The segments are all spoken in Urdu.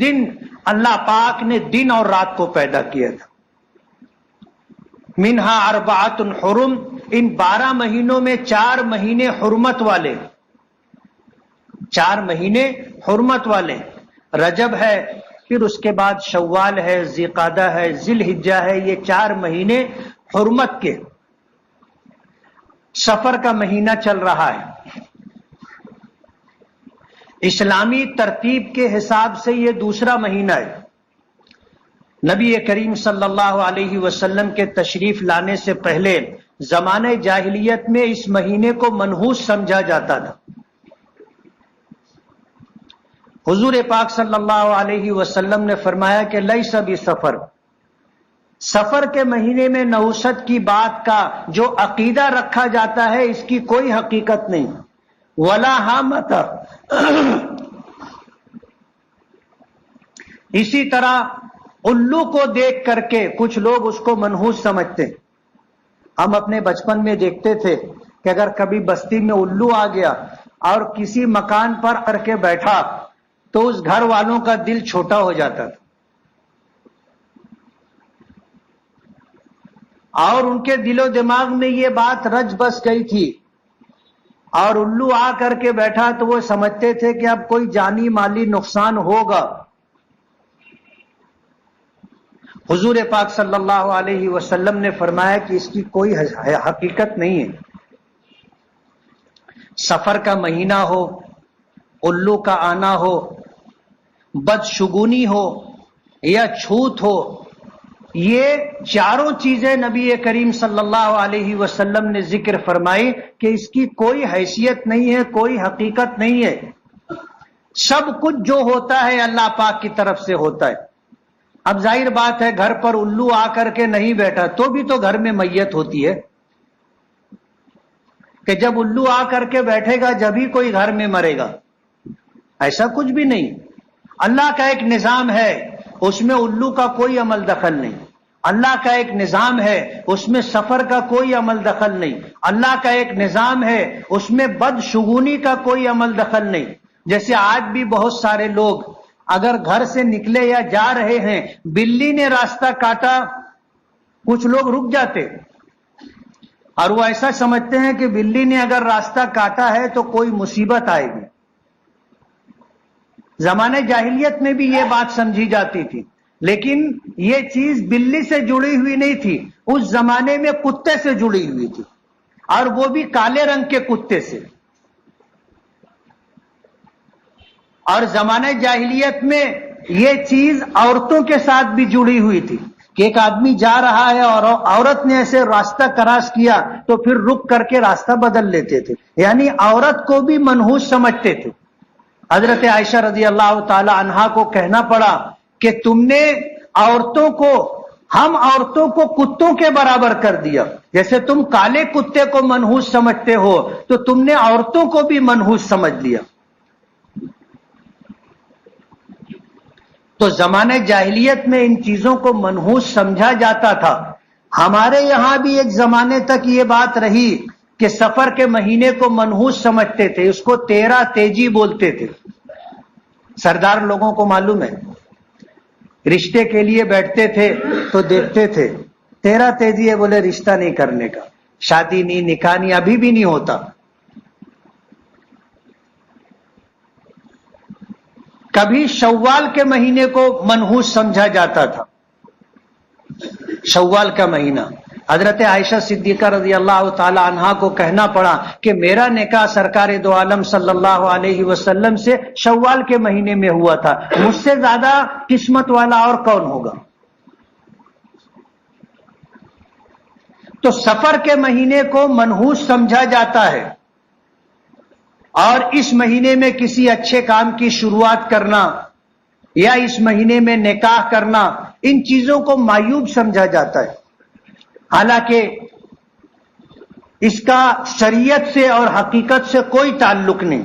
دن اللہ پاک نے دن اور رات کو پیدا کیا تھا. منہا اربعۃ حرم، ان 12 مہینوں میں 4 مہینے حرمت والے، 4 مہینے حرمت والے. رجب ہے، پھر اس کے بعد شوال ہے، ذی قعدہ ہے، ذی الحجہ ہے، یہ 4 مہینے حرمت کے. سفر کا مہینہ چل رہا ہے. اسلامی ترتیب کے حساب سے یہ دوسرا مہینہ ہے. نبی کریم صلی اللہ علیہ وسلم کے تشریف لانے سے پہلے زمانہ جاہلیت میں اس مہینے کو منحوس سمجھا جاتا تھا. حضور پاک صلی اللہ علیہ وسلم نے فرمایا کہ لیس بسفر، سفر کے مہینے میں نحوست کی بات کا جو عقیدہ رکھا جاتا ہے اس کی کوئی حقیقت نہیں. ولا حامت، اسی طرح الو کو دیکھ کر کے کچھ لوگ اس کو منحوس سمجھتے. ہم اپنے بچپن میں دیکھتے تھے کہ اگر کبھی بستی میں الو آ گیا اور کسی مکان پر کر کے بیٹھا تو اس گھر والوں کا دل چھوٹا ہو جاتا تھا اور ان کے دل و دماغ میں یہ بات رچ بس گئی تھی، اور الو آ کر کے بیٹھا تو وہ سمجھتے تھے کہ اب کوئی جانی مالی نقصان ہوگا. حضور پاک صلی اللہ علیہ وسلم نے فرمایا کہ اس کی کوئی حقیقت نہیں ہے. سفر کا مہینہ ہو، الو کا آنا ہو، بدشگونی ہو یا چھوت ہو، یہ چاروں چیزیں نبی کریم صلی اللہ علیہ وسلم نے ذکر فرمائی کہ اس کی کوئی حیثیت نہیں ہے، کوئی حقیقت نہیں ہے. سب کچھ جو ہوتا ہے اللہ پاک کی طرف سے ہوتا ہے. اب ظاہر بات ہے گھر پر الو آ کر کے نہیں بیٹھا تو بھی تو گھر میں میت ہوتی ہے کہ جب الو آ کر کے بیٹھے گا جبھی کوئی گھر میں مرے گا. ایسا کچھ بھی نہیں. اللہ کا ایک نظام ہے، اس میں الو کا کوئی عمل دخل نہیں. اللہ کا ایک نظام ہے، اس میں سفر کا کوئی عمل دخل نہیں. اللہ کا ایک نظام ہے، اس میں بدشگونی کا کوئی عمل دخل نہیں. جیسے آج بھی بہت سارے لوگ اگر گھر سے نکلے یا جا رہے ہیں، بلی نے راستہ کاٹا، کچھ لوگ رک جاتے اور وہ ایسا سمجھتے ہیں کہ بلی نے اگر راستہ کاٹا ہے تو کوئی مصیبت آئے گی. زمانے جاہلیت میں بھی یہ بات سمجھی جاتی تھی، لیکن یہ چیز بلی سے جڑی ہوئی نہیں تھی، اس زمانے میں کتے سے جڑی ہوئی تھی، اور وہ بھی کالے رنگ کے کتے سے. اور زمانہ جاہلیت میں یہ چیز عورتوں کے ساتھ بھی جڑی ہوئی تھی کہ ایک آدمی جا رہا ہے اور عورت نے ایسے راستہ کراس کیا تو پھر رک کر کے راستہ بدل لیتے تھے، یعنی عورت کو بھی منحوس سمجھتے تھے. حضرت عائشہ رضی اللہ تعالی عنہا کو کہنا پڑا کہ تم نے عورتوں کو، ہم عورتوں کو کتوں کے برابر کر دیا. جیسے تم کالے کتے کو منحوس سمجھتے ہو تو تم نے عورتوں کو بھی منحوس سمجھ لیا. تو زمانہ جاہلیت میں ان چیزوں کو منحوس سمجھا جاتا تھا. ہمارے یہاں بھی ایک زمانے تک یہ بات رہی کہ سفر کے مہینے کو منحوس سمجھتے تھے، اس کو 13 تیجی بولتے تھے. سردار لوگوں کو معلوم ہے، رشتے کے لیے بیٹھتے تھے تو دیکھتے تھے 13 تیجی ہے، بولے رشتہ نہیں کرنے کا، شادی نہیں، نکاح نہیں، ابھی بھی نہیں ہوتا. کبھی شوال کے مہینے کو منحوس سمجھا جاتا تھا. شوال کا مہینہ حضرت عائشہ صدیقہ رضی اللہ تعالی عنہا کو کہنا پڑا کہ میرا نکاح سرکار دو عالم صلی اللہ علیہ وسلم سے شوال کے مہینے میں ہوا تھا، مجھ سے زیادہ قسمت والا اور کون ہوگا. تو سفر کے مہینے کو منحوس سمجھا جاتا ہے، اور اس مہینے میں کسی اچھے کام کی شروعات کرنا یا اس مہینے میں نکاح کرنا، ان چیزوں کو معیوب سمجھا جاتا ہے. حالانکہ اس کا شریعت سے اور حقیقت سے کوئی تعلق نہیں.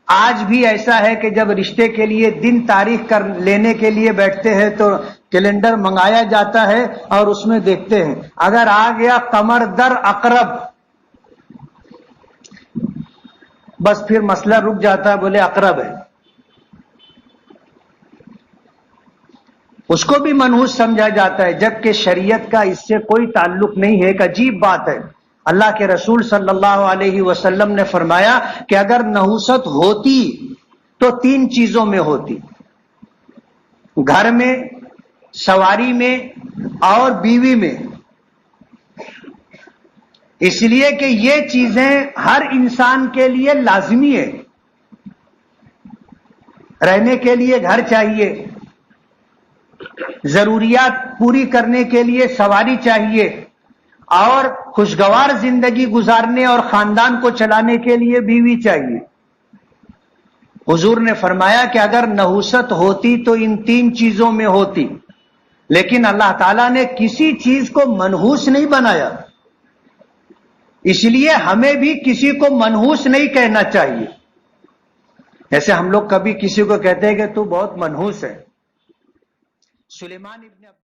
آج بھی ایسا ہے کہ جب رشتے کے لیے دن تاریخ کر لینے کے لیے بیٹھتے ہیں تو کیلنڈر منگایا جاتا ہے اور اس میں دیکھتے ہیں اگر آ گیا قمر در اقرب، بس پھر مسئلہ رک جاتا ہے، بولے اقرب ہے. اس کو بھی منحوس سمجھا جاتا ہے، جبکہ شریعت کا اس سے کوئی تعلق نہیں ہے۔ ایک عجیب بات ہے، اللہ کے رسول صلی اللہ علیہ وسلم نے فرمایا کہ اگر نحوست ہوتی تو 3 چیزوں میں ہوتی، گھر میں، سواری میں اور بیوی میں، اس لیے کہ یہ چیزیں ہر انسان کے لیے لازمی ہے۔ رہنے کے لیے گھر چاہیے، ضروریات پوری کرنے کے لیے سواری چاہیے، اور خوشگوار زندگی گزارنے اور خاندان کو چلانے کے لیے بیوی چاہیے۔ حضور نے فرمایا کہ اگر نحوست ہوتی تو ان 3 چیزوں میں ہوتی، لیکن اللہ تعالیٰ نے کسی چیز کو منحوس نہیں بنایا، اس لیے ہمیں بھی کسی کو منحوس نہیں کہنا چاہیے۔ جیسے ہم لوگ کبھی کسی کو کہتے ہیں کہ تو بہت منحوس ہے۔ سلیمان ابن